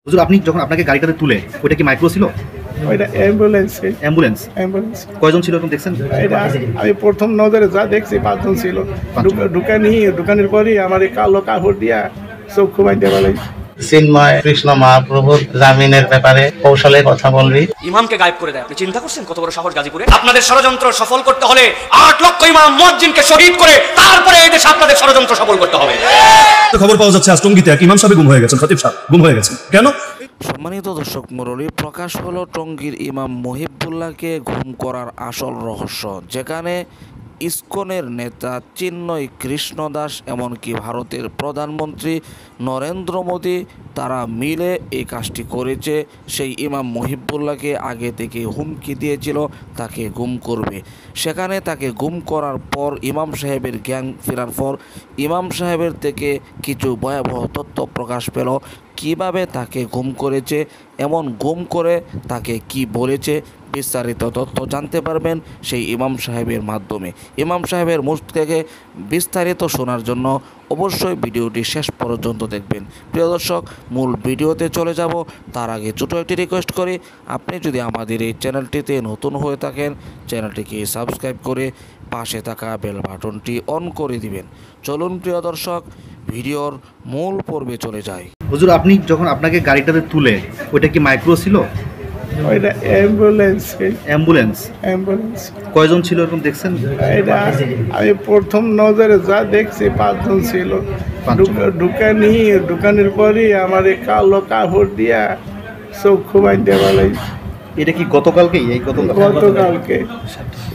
হুজুর আপনি যখন আপনাকে গাড়িটাতে তুলে ওইটা কি মাইক্রো ছিল? ওইটা অ্যাম্বুলেন্স। কয়জন ছিল এখন দেখছেন? আমি প্রথম নজরে যা দেখছি 5 জন ছিল। দোকানের পরই আমার এই কালো কাপড় দিয়া চক্ষু বাইতে বলে চিন্ময় কৃষ্ণ মহাপ্রভুর জামিনের ব্যাপারে কৌশলে কথা বলবি। ইমামকে গায়েব করে দেয়। আপনি চিন্তা করছেন কত বড় সাহস গাজীপুরে? আপনাদের ষড়যন্ত্র সফল করতে হলে 8 লক্ষ ইমাম মুয়াজ্জিনকে শহীদ করে তারপরে এই দেশে আপনাদের ষড়যন্ত্র সফল করতে হবে। খবর পাওয়া যাচ্ছে আজ টঙ্গীতে এক ইমাম সাহেব গুম হয়ে গেছেন, খতিব সাহেব গুম হয়ে গেছেন। কেন? সম্মানিত দর্শক মণ্ডলী, প্রকাশ হলো টঙ্গীর ইমাম মহিবুল্লাহকে গুম করার আসল রহস্য, যেখানে ইসকনের নেতা চিন্ময় কৃষ্ণ দাস এমনকি ভারতের প্রধানমন্ত্রী নরেন্দ্র মোদী তারা মিলে এই কাজটি করেছে। সেই ইমাম মহিবুল্লাহকে আগে থেকে হুমকি দিয়েছিল তাকে গুম করবে। সেখানে তাকে গুম করার পর ইমাম সাহেবের জ্ঞান ফেরার পর ইমাম সাহেবের থেকে কিছু ভয়াবহ তথ্য প্রকাশ পেল। কিভাবে তাকে গুম করেছে, এমন গুম করে তাকে কি বলেছে, বিস্তারিত তথ্য জানতে পারবেন সেই ইমাম সাহেবের মাধ্যমে। ইমাম সাহেবের মুখ থেকে বিস্তারিত শোনার জন্য অবশ্যই ভিডিওটি শেষ পর্যন্ত দেখবেন। প্রিয় দর্শক, মূল ভিডিওতে চলে যাব তার আগে ছোটো একটি রিকোয়েস্ট করি, আপনি যদি আমাদের এই চ্যানেলটিতে নতুন হয়ে থাকেন চ্যানেলটিকে সাবস্ক্রাইব করে পাশে থাকা বেল বাটনটি অন করে দিবেন। চলুন প্রিয় দর্শক, ভিডিওর মূল পর্বে চলে যায়। হুজুর আপনি যখন আপনাকে গাড়িটাতে তুলে ওইটা কি মাইক্রো ছিল? ওইটা অ্যাম্বুলেন্স। কয়জন ছিল এরকম দেখছেন? আমি প্রথম নজরে যা দেখছি 5 জন ছিল। দোকানের পরই আমার এই কালো কাপড় দিয়া চক্ষু বাইতে বলে। এটা কি গতকালকেই?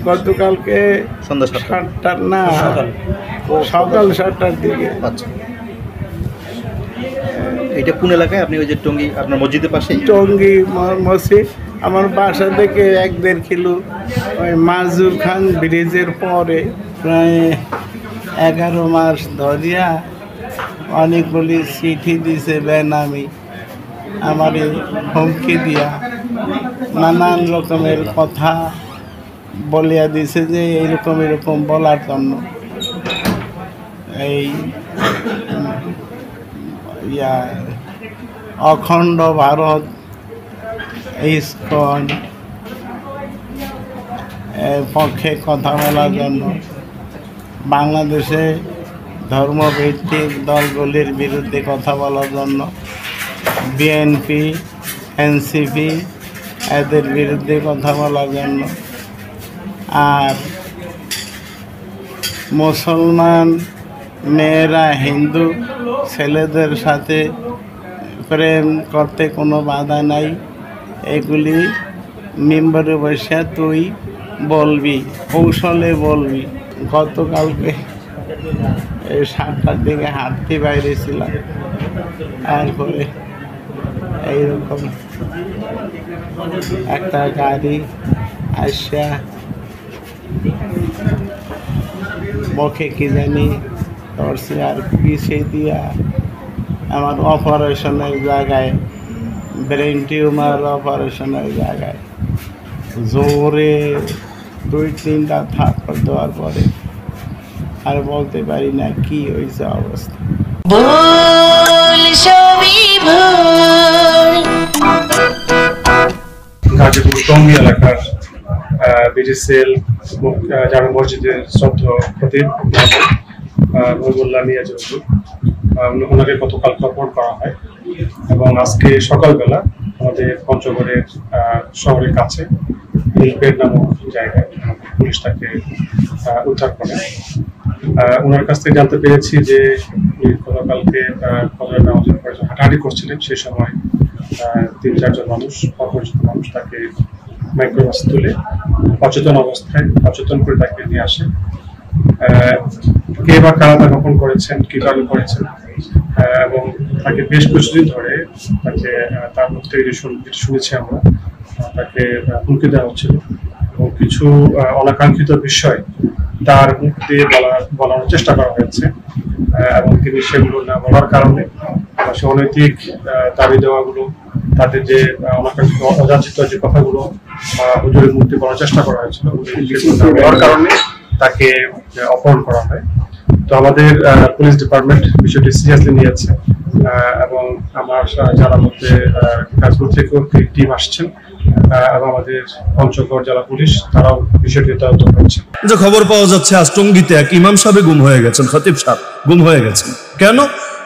গতকালকে সন্ধ্যা 7টার না, সকাল 7টার দিকে। আচ্ছা, এটা কোন এলাকায়? আপনি ওই যে টঙ্গী আপনার মসজিদের পাশে? টঙ্গী মসজিদ আমার বাসা থেকে 1-1.5 কিলো। ওই মাজুর খান ব্রিজের পরে প্রায় 11 মাস ধরিয়া অনেকগুলি চিঠি দিছে বেনামি, আমার হুমকি দিয়া নানান রকমের কথা বলিয়া দিছে যে এরকম বলার জন্য এই অখণ্ড ভারত ইসকন পক্ষে কথা বলার জন্য, বাংলাদেশে ধর্মভিত্তিক দলগুলির বিরুদ্ধে কথা বলার জন্য, বিএনপি এনসিপি এদের বিরুদ্ধে কথা বলার জন্য, আর মুসলমান মেয়েরা হিন্দু ছেলেদের সাথে প্রেম করতে কোনো বাধা নাই, এগুলি মেম্বারে বসে তুই বলবি, কৌশলে বলবি। গতকালকে 7টার দিকে হাঁটতে বাইরে ছিলাম, তারপরে এইরকম একটা গাড়ি আসা মুখে কি জানি ধরছে আর পিছিয়ে দিয়া আমার অপারেশনের জায়গায়, ব্রেন টিউমার অপারেশনের জায়গায় জোরে 2-3টা থাপ্পড় দেওয়ার পরে আর বলতে পারি না কি হয়েছে অবস্থা। গাজীপুর টঙ্গী এলাকার বিজিসিএল জামে মসজিদের শ্রদ্ধেয় খতিব মহিবুল্লাহ মিয়া হুজুর, ওনাকে গতকাল অপহরণ করা হয় এবং আজকে সকালবেলা আমাদের পঞ্চগড়ের শহরের কাছে নীলপেট নামক জায়গায় পুলিশ তাকে উদ্ধার করে। ওনার কাছ থেকে জানতে পেরেছি যে গতকালকে ফজরের নামাজের পরে হাঁটাহাঁটি করছিলেন, সেই সময় 3-4 জন অপরিচিত মানুষ তাকে মাইক্রোবাস তুলে অচেতন করে তাকে নিয়ে আসে। কে বা কারা তা গোপন করেছেন, কিভাবে করেছেন, এবং তাকে বেশ কিছুদিন ধরে তাকে তার মুখ থেকে শুনেছি আমরা, তাকে হুমকি দেওয়া হচ্ছিল এবং কিছু অনাকাঙ্ক্ষিত বিষয় তার মুখ দিয়ে বলার চেষ্টা করা হয়েছে এবং তিনি সেগুলো না বলার কারণে সে অনৈতিক দাবি দেওয়াগুলো, তাদের যে অনাকাঙ্ক্ষিত অযাচিত যে কথাগুলো হুজুরের মুক্তি করার চেষ্টা করা হয়েছিল বলার কারণে তাকে অপহরণ করা হয়। তো আমাদের পুলিশ ডিপার্টমেন্ট বিষয়টি সিরিয়াসলি নিয়েছে এবং আমার যারা মধ্যে গাজীপুর থেকেও টিম আসছেন এবং আমাদের পঞ্চগড় জেলা পুলিশ তারাও বিষয়টি তদন্ত করছেন। যে খবর পাওয়া যাচ্ছে আজ টঙ্গীতে এক ইমাম সাহেব গুম হয়ে গেছেন, খতিব সাহেব গুম হয়ে গেছেন। কেন?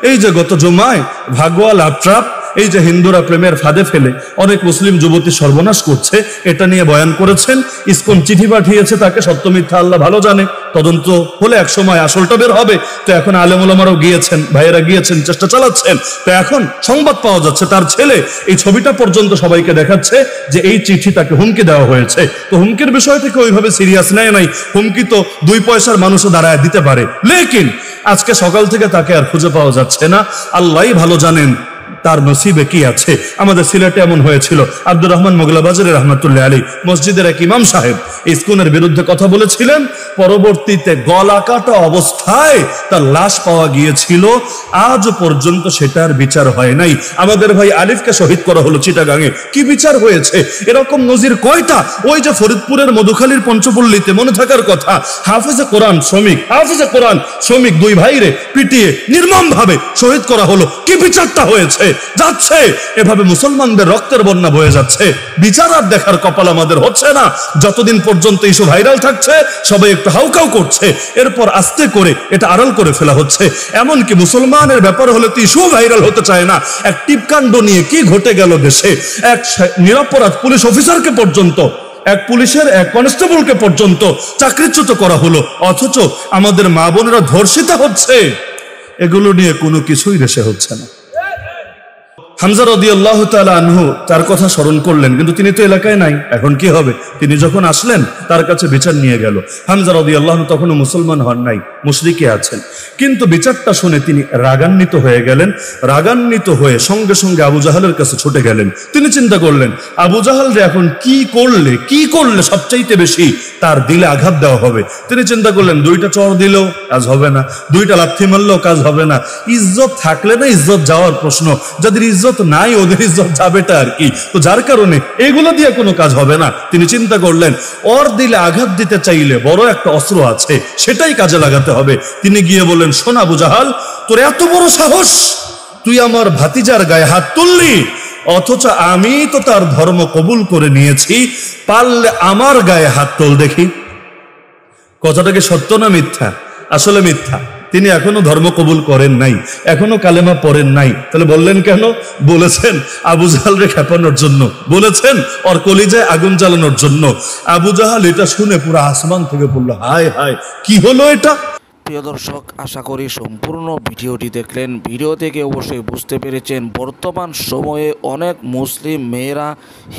এই যে গত জুমায় ভাগোয়া লাভট্রাপ এই যে হিন্দুরা প্রেমের ফাঁদে ফেলে অনেক মুসলিম যুবতী সর্বনাশ করছে, এটা নিয়ে বয়ান করেছেন। ইসকন চিঠি পাঠিয়েছে তাকে, সত্য মিথ্যা আল্লাহ ভালো জানে, তদন্ত হলে এক সময় আসলটা বের হবে। তো এখন আলেম ওলামারাও গিয়েছেন, ভাইয়েরা গিয়েছেন, চেষ্টা চালাচ্ছেন। তো এখন সংবাদ পাওয়া যাচ্ছে তার ছেলে এই ছবিটা পর্যন্ত সবাইকে দেখাচ্ছে যে এই চিঠি তাকে হুমকি দেওয়া হয়েছে। তো হুমকির বিষয় থেকে ওইভাবে সিরিয়াস নেয় নাই, হুমকি তো 2 পয়সার মানুষও দাঁড়ায় দিতে পারে। লেকিন আজকে সকাল থেকে তাকে আর খুঁজে পাওয়া যাচ্ছে না, আল্লাহই ভালো জানেন তার নসিবে কি আছে। আমাদের সিলেটে এমন হয়েছিল, আব্দুর রহমান মোগলাবাজারের রহমতুল্লাহ আলী মসজিদের এক ইমাম সাহেব ইসকনের বিরুদ্ধে কথা বলেছিলেন, পরবর্তীতে গলা কাটা অবস্থায় তার লাশ পাওয়া গিয়েছিল। আজ পর্যন্ত সেটার বিচার হয় নাই। আমাদের ভাই আলিফকে শহীদ করা হলো চিটাগাঙে, কি বিচার হয়েছে? এরকম নজির কয়টা? ওই যে ফরিদপুরের মধুখালীর পঞ্চপল্লীতে মনে থাকার কথা, হাফেজে কোরআন শ্রমিক 2 ভাইরে পিটিয়ে নির্মম ভাবে শহীদ করা হলো। কি বিচারটা হয়েছে? যাচ্ছে এভাবে মুসলমানদের রক্তের বন্যা বয়ে যাচ্ছে, বিচার আর দেখার কপাল আমাদের হচ্ছে না। যতদিন পর্যন্ত ইস্যু ভাইরাল থাকছে সবাই একটু হাউকাউ করছে, এরপর আস্তে করে এটা আড়াল করে ফেলা হচ্ছে। এমনকি মুসলমানের ব্যাপার হলে তো ইস্যু ভাইরাল হতে চায় না। এক টিপকাণ্ড নিয়ে কি ঘটে গেল দেশে, এক নিরপরাধ পুলিশ অফিসারকে পর্যন্ত, এক পুলিশের এক কনস্টেবলকে পর্যন্ত চাকরিচ্যুত করা হলো, অথচ আমাদের মা বোনেরা ধর্ষিতা হচ্ছে। এগুলো নিয়ে কোনো কিছুই দেশে হচ্ছে না। হামজা রাদিয়াল্লাহু তাআলা আনহু তার কথা স্মরণ করলেন, কিন্তু তিনি তো এলাকায় নাই। এখন কি হবে? তিনি যখন আসলেন তার কাছে বিচার নিয়ে গেল। হামজা রাদিয়াল্লাহু তখনও মুসলমান হন নাই, মুশরিকে আছেন। কিন্তু বিচারটা শুনে তিনি রাগান্বিত হয়ে গেলেন। রাগান্বিত হয়ে সঙ্গে সঙ্গে আবু জাহালের কাছে ছুটে গেলেন। তিনি চিন্তা করলেন আবু জাহাল যে এখন কি করলে সবচাইতে বেশি তার দিলে আঘাত দেওয়া হবে। তিনি চিন্তা করলেন 2টা চড় দিলেও কাজ হবে না, 2টা লাথি মারলেও কাজ হবে না। ইজ্জত থাকলে না ইজ্জত যাওয়ার প্রশ্ন, যাদের ইজ্জত নাই ওদের ইজ্জত যাবেটা আর কি। তো যার কারণে এগুলো দিয়ে কোনো কাজ হবে না। তিনি চিন্তা করলেন ওর দিলে আঘাত দিতে চাইলে বড় একটা অস্ত্র আছে, সেটাই কাজে লাগাতে হবে। তিনি গিয়ে বললেন, শোন আবু জাহাল, তোর এত বড় সাহস, তুই আমার ভাতিজার গায়ে হাত তুললি, অথচ আমি তো তার ধর্ম কবুল করে নিয়েছি, পারলে আমার গায়ে হাত তোল দেখি। কথাটা কি সত্য না মিথ্যা? আসলে মিথ্যা। তিনি এখনো ধর্ম কবুল করেন নাই, এখনো কালেমা পড়েন নাই। তাহলে বললেন কেন? বলেছেন আবু জাহালরে খেপানোর জন্য, বলেছেন ওর কলিজায় আগুন জ্বালানোর জন্য। আবু জাহাল এটা শুনে পুরো আসমান থেকে পড়লো, হায় হায়, কি হলো এটা? প্রিয় দর্শক, আশা করি সম্পূর্ণ ভিডিওটি দেখলেন। ভিডিও থেকে অবশ্যই বুঝতে পেরেছেন বর্তমান সময়ে অনেক মুসলিম মেয়েরা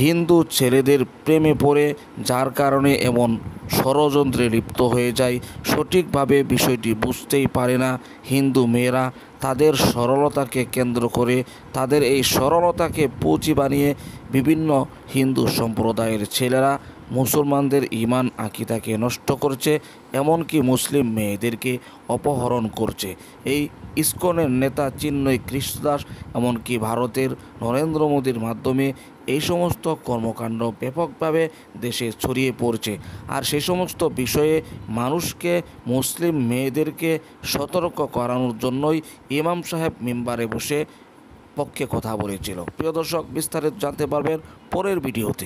হিন্দু ছেলেদের প্রেমে পড়ে, যার কারণে এমন ষড়যন্ত্রে লিপ্ত হয়ে যায়। সঠিকভাবে বিষয়টি বুঝতেই পারে না হিন্দু মেয়েরা। তাদের সরলতাকে কেন্দ্র করে, তাদের এই সরলতাকে পুঁজি বানিয়ে বিভিন্ন হিন্দু সম্প্রদায়ের ছেলেরা মুসলমানদের ঈমান আকিদাকে নষ্ট করছে, এমনকি মুসলিম মেয়েদেরকে অপহরণ করছে। এই ইসকনের নেতা চিন্ময় কৃষ্ণদাস এমনকি ভারতের নরেন্দ্র মোদীর মাধ্যমে এই সমস্ত কর্মকাণ্ড ব্যাপকভাবে দেশে ছড়িয়ে পড়ছে। আর সেই সমস্ত বিষয়ে মানুষকে, মুসলিম মেয়েদেরকে সতর্ক করানোর জন্যই ইমাম সাহেব মিম্বারে বসে পক্ষে কথা বলেছিল। প্রিয় দর্শক, বিস্তারিত জানতে পারবেন পরের ভিডিওতে।